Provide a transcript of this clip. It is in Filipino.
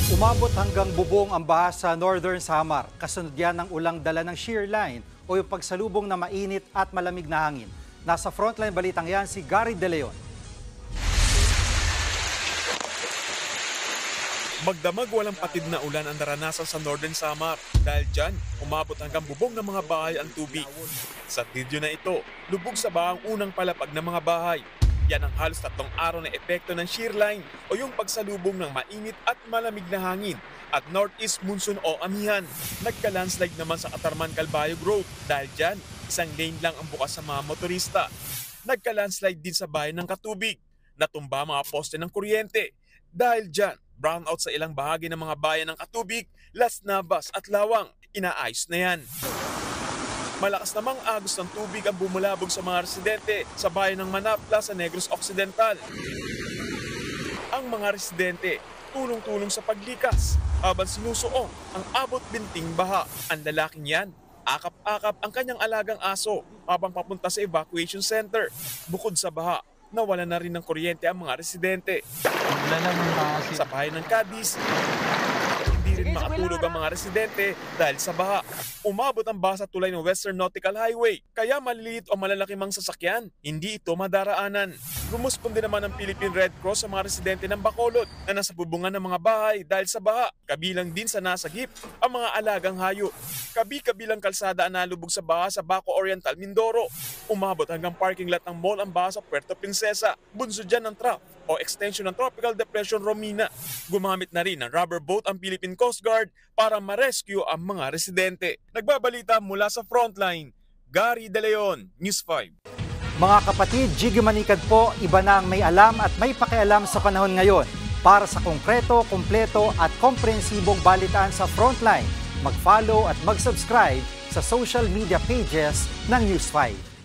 Umabot hanggang bubong ang baha sa Northern Samar. Kasunod yan ng ulang dala ng shear line o yung pagsalubong na mainit at malamig na hangin. Nasa frontline balitang yan si Gary De Leon. Magdamag walang patid na ulan ang naranasan sa Northern Samar. Dahil dyan, umabot hanggang bubong ng mga bahay ang tubig. Sa video na ito, lubog sa baha ang unang palapag ng mga bahay. Yan ang halos 3 araw na epekto ng shear line o yung pagsalubong ng mainit at malamig na hangin at northeast monsoon o amihan. Nagka-landslide naman sa Katarman Calbayog Road dahil dyan, isang lane lang ang bukas sa mga motorista. Nagka-landslide din sa bayan ng Katubig. Natumba mga poste ng kuryente. Dahil dyan, brownout sa ilang bahagi ng mga bayan ng Katubig, Las Navas at Lawang. Inaayos na yan. Malakas namang agos ng tubig ang bumulabog sa mga residente sa bayan ng Manapla sa Negros Occidental. Ang mga residente tulong-tulong sa paglikas habang sinusuong ang abot binting baha. Ang lalaking yan, akap-akap ang kanyang alagang aso habang papunta sa evacuation center. Bukod sa baha, nawala na rin ng kuryente ang mga residente. Sa bayan ng Cadiz, hindi rin makatulog ang mga residente dahil sa baha. Umabot ang baha sa tulay ng Western Nautical Highway, kaya maliliit o malalaki mang sasakyan, hindi ito madaraanan. Rumusponde naman ang Philippine Red Cross sa mga residente ng Bacolod na nasa bubungan ng mga bahay dahil sa baha. Kabilang din sa nasagip ang mga alagang hayop. Kabi-kabilang kalsada ang nalubog sa baha sa Baco Oriental, Mindoro. Umabot hanggang parking lot ng mall ang baha sa Puerto Princesa. Bunso dyan ng trough o extension ng Tropical Depression Romina. Gumamit na rin ng rubber boat ang Philippine Coast Guard para ma-rescue ang mga residente. Nagbabalita mula sa frontline, Gary De Leon, News 5. Mga kapatid, Jiggy Manikad po, iba na ang may alam at may pakialam sa panahon ngayon. Para sa konkreto, kumpleto at komprehensibong balitaan sa Frontline, mag-follow at mag-subscribe sa social media pages ng News 5.